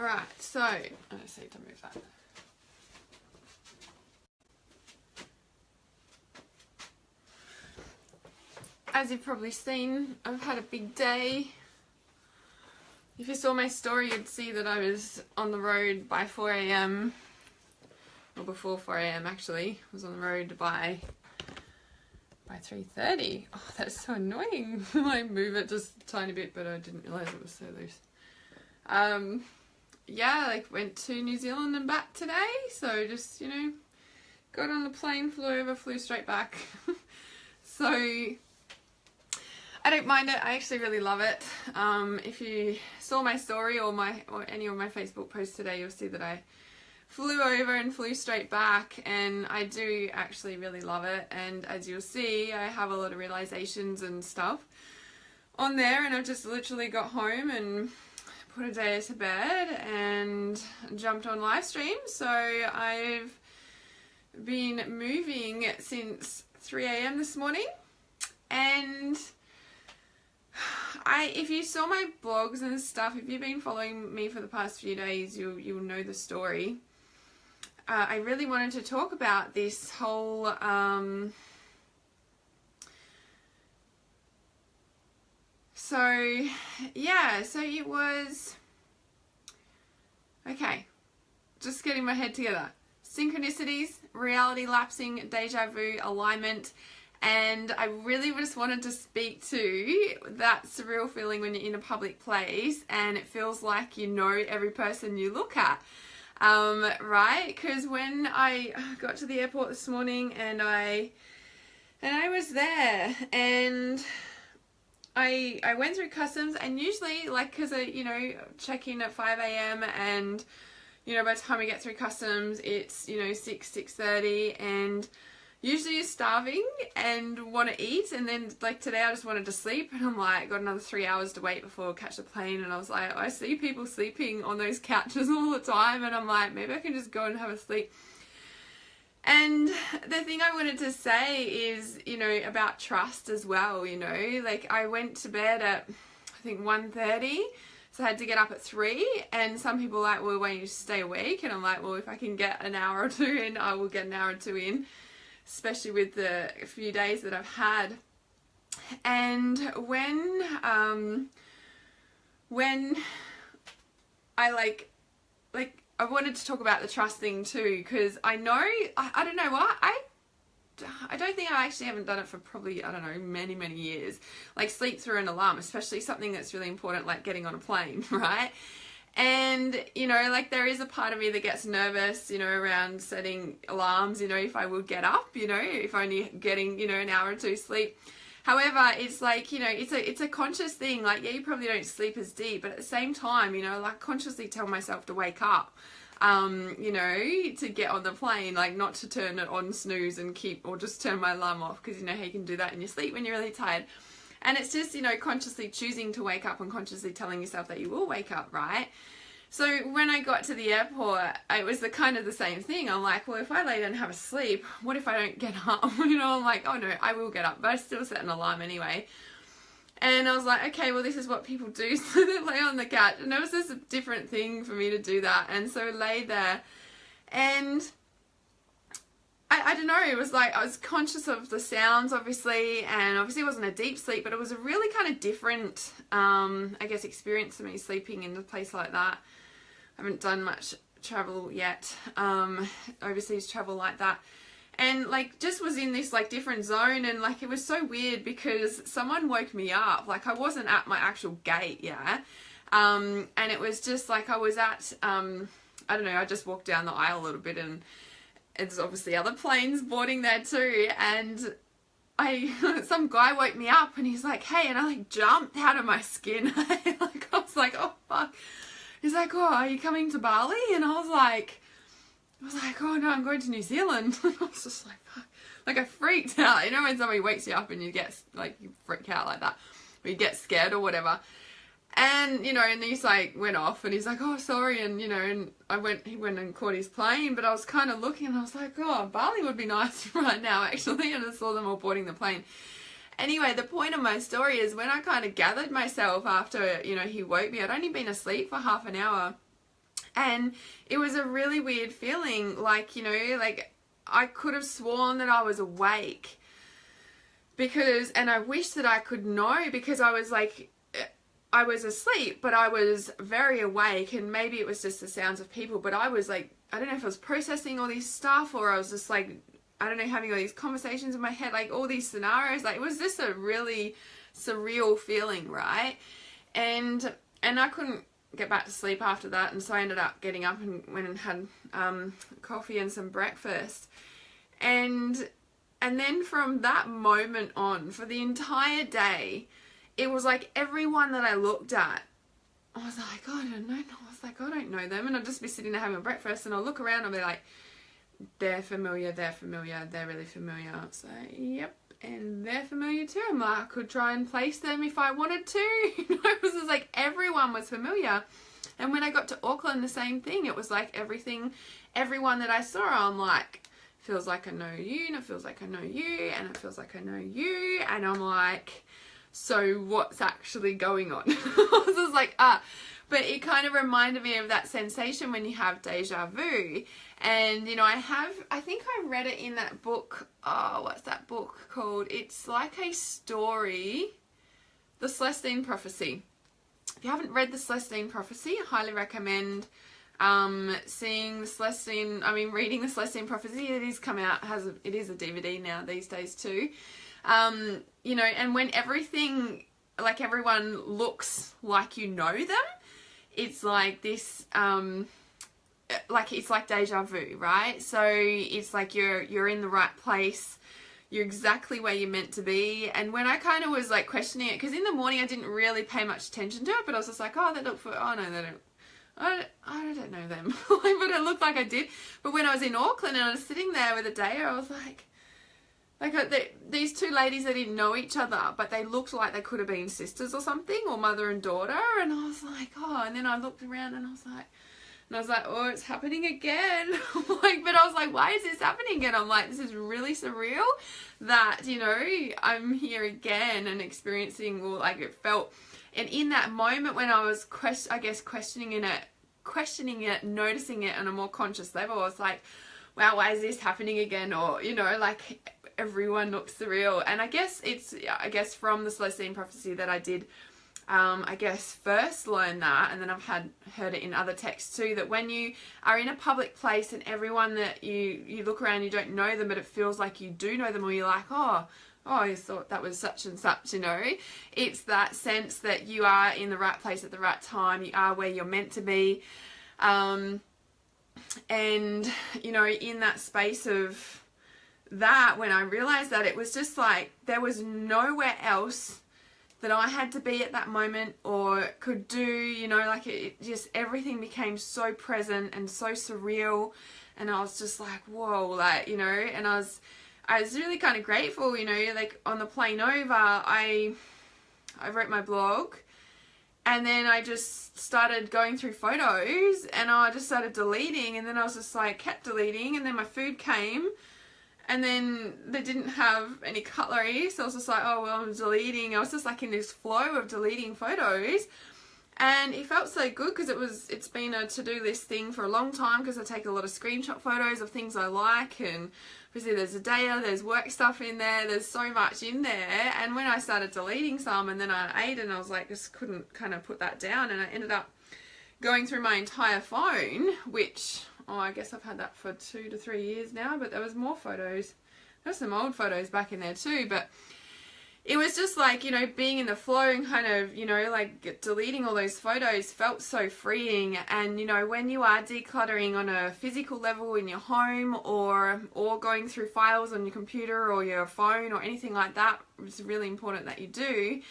Alright, so I just need to move that. As you've probably seen, I've had a big day. If you saw my story, you'd see that I was on the road by 4 AM. Or before 4 AM actually. I was on the road by 3:30. Oh, that's so annoying. I move it just a tiny bit, but I didn't realise it was so loose. Yeah, like went to New Zealand and back today. So just, you know, got on the plane, flew over, flew straight back. So I don't mind it. I actually really love it. If you saw my story or any of my Facebook posts today, you'll see that I flew over and flew straight back, and I do actually really love it. And as you'll see, I have a lot of realizations and stuff on there, and I've just literally got home and put a day to bed and jumped on live stream. So I've been moving since 3 AM this morning, and if you saw my blogs and stuff, if you've been following me for the past few days, you'll know the story. I really wanted to talk about this whole so it was okay, just getting my head together. Synchronicities, reality lapsing, deja vu, alignment. And I really just wanted to speak to that surreal feeling when you're in a public place and it feels like you know every person you look at, right? Because when I got to the airport this morning and I was there and I went through customs, and usually, like, because I, you know, check in at 5 AM and, you know, by the time we get through customs, it's, you know, 6:30, and usually you're starving and want to eat, and then like today I just wanted to sleep, and I'm like, got another 3 hours to wait before I catch the plane, and I was like, I see people sleeping on those couches all the time, and I'm like, maybe I can just go and have a sleep. And the thing I wanted to say is, you know, about trust as well, you know, like I went to bed at, I think 1:30, so I had to get up at 3, and some people are like, well, why don't you stay awake? And I'm like, well, if I can get an hour or two in, I will get an hour or two in, especially with the few days that I've had. And when I like I wanted to talk about the trust thing too, because I know, I don't know why, I don't think I actually haven't done it for probably, I don't know, many years. Like sleep through an alarm, especially something that's really important like getting on a plane, right? And, you know, like there is a part of me that gets nervous, you know, around setting alarms, you know, if I will get up, you know, if only getting, you know, an hour or two sleep. However, it's like, you know, it's a conscious thing. Like, yeah, you probably don't sleep as deep, but at the same time, you know, like consciously tell myself to wake up, you know, to get on the plane, like not to turn it on snooze and or just turn my alarm off, because you know how you can do that in your sleep when you're really tired. And it's just, you know, consciously choosing to wake up and consciously telling yourself that you will wake up, right? So when I got to the airport, it was kind of the same thing. I'm like, well, if I lay down and have a sleep, what if I don't get up? You know, I'm like, oh no, I will get up. But I still set an alarm anyway. And I was like, okay, well, this is what people do. So they lay on the couch. And it was just a different thing for me to do that. And so I lay there. And I don't know, it was like I was conscious of the sounds, obviously, and obviously it wasn't a deep sleep, but it was a really kind of different, I guess, experience for me sleeping in a place like that. I haven't done much travel yet, overseas travel like that, and like just was in this like different zone, and like it was so weird because someone woke me up. Like I wasn't at my actual gate, yeah, and it was just like I was at, I don't know, I just walked down the aisle a little bit, and it's obviously other planes boarding there too, and some guy woke me up and he's like, hey, and I like jumped out of my skin. Like I was like, oh fuck. He's like, oh, are you coming to Bali? And I was like, oh no, I'm going to New Zealand. I was just like, fuck. Like I freaked out. You know when somebody wakes you up and you get like, you freak out like that, or you get scared or whatever. And, you know, and he's like, went off and he's like, oh, sorry. And, you know, and he went and caught his plane, but I was kind of looking and I was like, oh, Bali would be nice right now, actually. And I saw them all boarding the plane. Anyway, the point of my story is when I kind of gathered myself after, you know, he woke me, I'd only been asleep for half an hour. And it was a really weird feeling, like, you know, like I could have sworn that I was awake because, and I wish that I could know, because I was like, I was asleep, but I was very awake, and maybe it was just the sounds of people, but I was like, I don't know if I was processing all this stuff, or I was just like, I don't know, having all these conversations in my head, like all these scenarios. Like, it was just a really surreal feeling, right? And I couldn't get back to sleep after that, and so I ended up getting up and went and had coffee and some breakfast. And then from that moment on, for the entire day, it was like everyone that I looked at, I was like, oh, I don't know. I was like, I don't know them. And I'd just be sitting there having a breakfast, and I'll look around and I'll be like, they're familiar, they're really familiar. So, yep, and they're familiar too. I'm like, I could try and place them if I wanted to. You know, it was just like everyone was familiar. And when I got to Auckland, the same thing. It was like everyone that I saw, I'm like, feels like I know you, and it feels like I know you, and it feels like I know you. And I'm like, so what's actually going on? I was just like, but it kind of reminded me of that sensation when you have deja vu. And, you know, I think I read it in that book. Oh, what's that book called? It's like a story, The Celestine Prophecy. If you haven't read The Celestine Prophecy, I highly recommend reading The Celestine Prophecy. It is come out, it is a DVD now these days too. You know, and when everything, like everyone looks like you know them, it's like this, it's like deja vu, right? So it's like you're in the right place, you're exactly where you're meant to be. And when I kind of was like questioning it, because in the morning I didn't really pay much attention to it, but I was just like, oh, they look oh no, they don't. I don't know them, but it looked like I did. But when I was in Auckland and I was sitting there with a day, I was like these two ladies, they didn't know each other, but they looked like they could have been sisters or something, or mother and daughter. And I was like, oh, and then I looked around and I was like, oh, it's happening again. But I was like, why is this happening again? I'm like, this is really surreal that, you know, I'm here again and experiencing, well, like it felt. And in that moment when I was, questioning it, noticing it on a more conscious level, I was like, wow, why is this happening again? Or, you know, like everyone looks surreal. And I guess from the Celestine Prophecy that I did, first learn that, and then I've heard it in other texts too, that when you are in a public place and everyone that you look around, you don't know them, but it feels like you do know them, or you're like, oh, you thought that was such and such, you know. It's that sense that you are in the right place at the right time, you are where you're meant to be. And, you know, in that space of that, when I realized that, it was just like there was nowhere else that I had to be at that moment or could do, you know, like it just, everything became so present and so surreal. And I was just like, whoa, like, you know, and I was really kind of grateful, you know, like on the plane over, I wrote my blog, and then I just started going through photos, and I just started deleting, and then I was just like, kept deleting, and then my food came, and then they didn't have any cutlery, so I was just like, oh, well, I'm deleting. I was just like in this flow of deleting photos, and it felt so good because it's been a to-do list thing for a long time, because I take a lot of screenshot photos of things I like, and obviously there's a data, there's work stuff in there, there's so much in there. And when I started deleting some, and then I ate, and I was like, just couldn't kind of put that down, and I ended up going through my entire phone, which, I guess I've had that for 2 to 3 years now, but there was more photos. There's some old photos back in there too, but it was just like, you know, being in the flow and kind of, you know, like deleting all those photos felt so freeing. And, you know, when you are decluttering on a physical level in your home, or going through files on your computer or your phone or anything like that, it's really important that you do.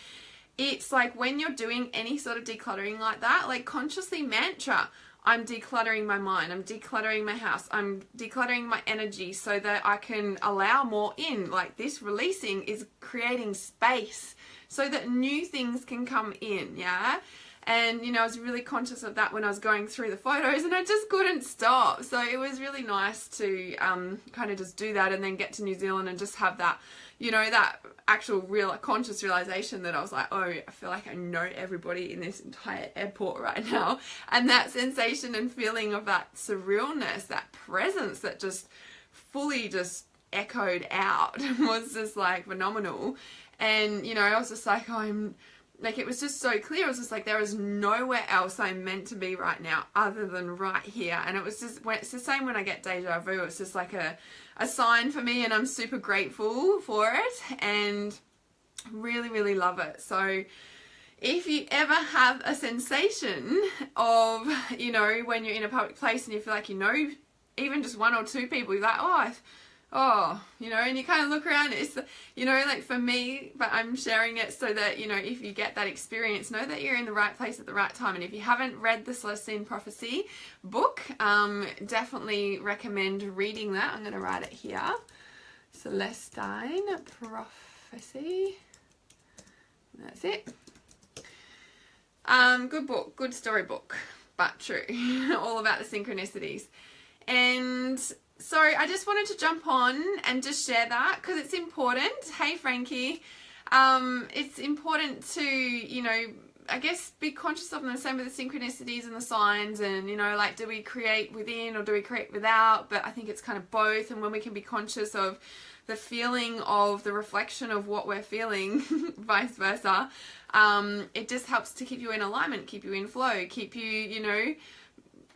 It's like when you're doing any sort of decluttering like that, like consciously mantra, I'm decluttering my mind, I'm decluttering my house, I'm decluttering my energy so that I can allow more in. Like this releasing is creating space so that new things can come in, yeah? And, you know, I was really conscious of that when I was going through the photos, and I just couldn't stop. So it was really nice to kind of just do that and then get to New Zealand and just have that, you know, that actual real conscious realization that I was like, oh, I feel like I know everybody in this entire airport right now. And that sensation and feeling of that surrealness, that presence that just fully just echoed out was just like phenomenal. And, you know, I was just like, oh, like, it was just so clear. It was just like, there is nowhere else I'm meant to be right now other than right here. And it was just, it's the same when I get deja vu. It's just like a sign for me, and I'm super grateful for it and really, really love it. So if you ever have a sensation of, you know, when you're in a public place and you feel like, you know, even just one or two people, you're like, oh, you know, and you kind of look around, it's, you know, like for me, but I'm sharing it so that, you know, if you get that experience, know that you're in the right place at the right time. And if you haven't read the Celestine Prophecy book, definitely recommend reading that. I'm going to write it here. Celestine Prophecy. That's it. Good book, good storybook, but true. All about the synchronicities. And so I just wanted to jump on and just share that because it's important. Hey, Frankie. It's important to, you know, I guess be conscious of them, the same with the synchronicities and the signs, and, you know, like, do we create within or do we create without? But I think it's kind of both. And when we can be conscious of the feeling of the reflection of what we're feeling, vice versa, it just helps to keep you in alignment, keep you in flow, keep you, you know,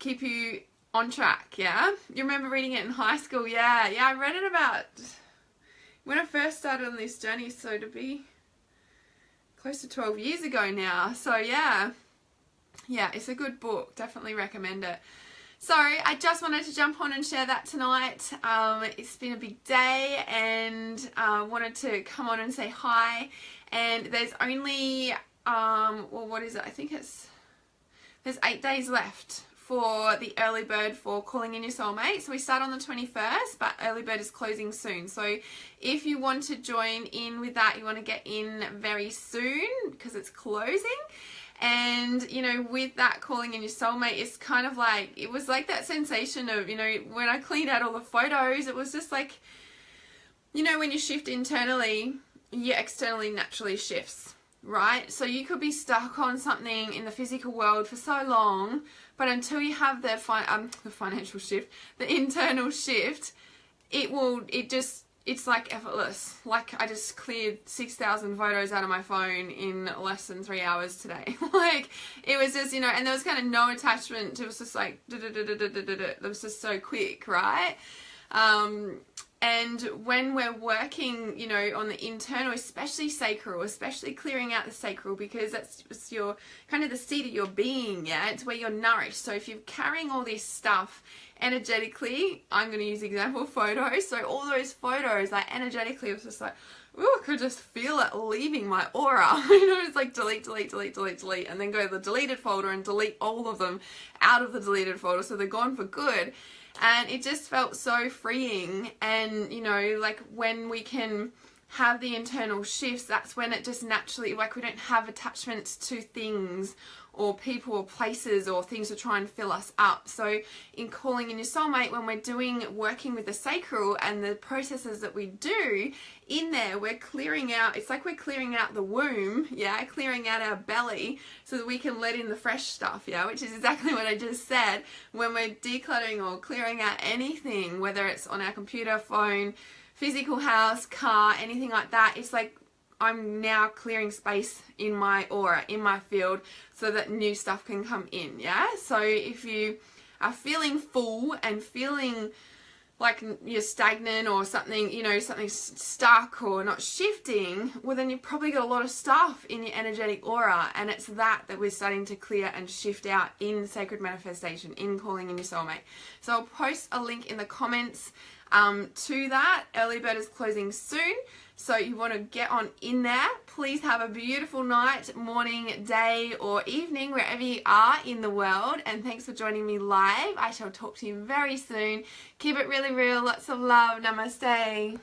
keep you on track. Yeah, you remember reading it in high school? Yeah, I read it about when I first started on this journey, so to be close to 12 years ago now. So yeah, it's a good book, definitely recommend it. So I just wanted to jump on and share that tonight. It's been a big day, and wanted to come on and say hi. And there's only well, what is it, I think there's 8 days left for the early bird for Calling in Your Soulmate. So we start on the 21st, but early bird is closing soon. So if you want to join in with that, you want to get in very soon because it's closing. And, you know, with that Calling in Your Soulmate, it's kind of like, it was like that sensation of, you know, when I cleaned out all the photos, it was just like, you know, when you shift internally, your externally naturally shifts, right? So you could be stuck on something in the physical world for so long, but until you have the financial shift, the internal shift, it's like effortless. Like, I just cleared 6,000 photos out of my phone in less than 3 hours today. Like, it was just, you know, and there was kind of no attachment. It was just like, it was just so quick, right? And when we're working, you know, on the internal, especially sacral, especially clearing out the sacral, because that's just your kind of the seat of your being, yeah? It's where you're nourished. So if you're carrying all this stuff energetically, I'm going to use the example of photos. So all those photos, like, energetically, it was just like, ooh, I could just feel it leaving my aura. You know, it's like delete, delete, delete, delete, delete, and then go to the deleted folder and delete all of them out of the deleted folder, so they're gone for good. And it just felt so freeing. And, you know, like, when we can have the internal shifts, that's when it just naturally, like, we don't have attachments to things or people or places or things to try and fill us up. So in Calling in Your Soulmate, when we're working with the sacral and the processes that we do in there, we're clearing out, it's like we're clearing out the womb, yeah, clearing out our belly so that we can let in the fresh stuff, yeah, which is exactly what I just said. When we're decluttering or clearing out anything, whether it's on our computer, phone, physical house, car, anything like that, it's like I'm now clearing space in my aura, in my field, so that new stuff can come in, yeah? So if you are feeling full and feeling like you're stagnant or something, you know, something's stuck or not shifting, well, then you've probably got a lot of stuff in your energetic aura, and it's that we're starting to clear and shift out in Sacred Manifestation, in Calling in Your Soulmate. So I'll post a link in the comments to that. Early bird is closing soon, so you want to get on in there. Please have a beautiful night, morning, day, or evening, wherever you are in the world, and thanks for joining me live. I shall talk to you very soon. Keep it really real. Lots of love. Namaste.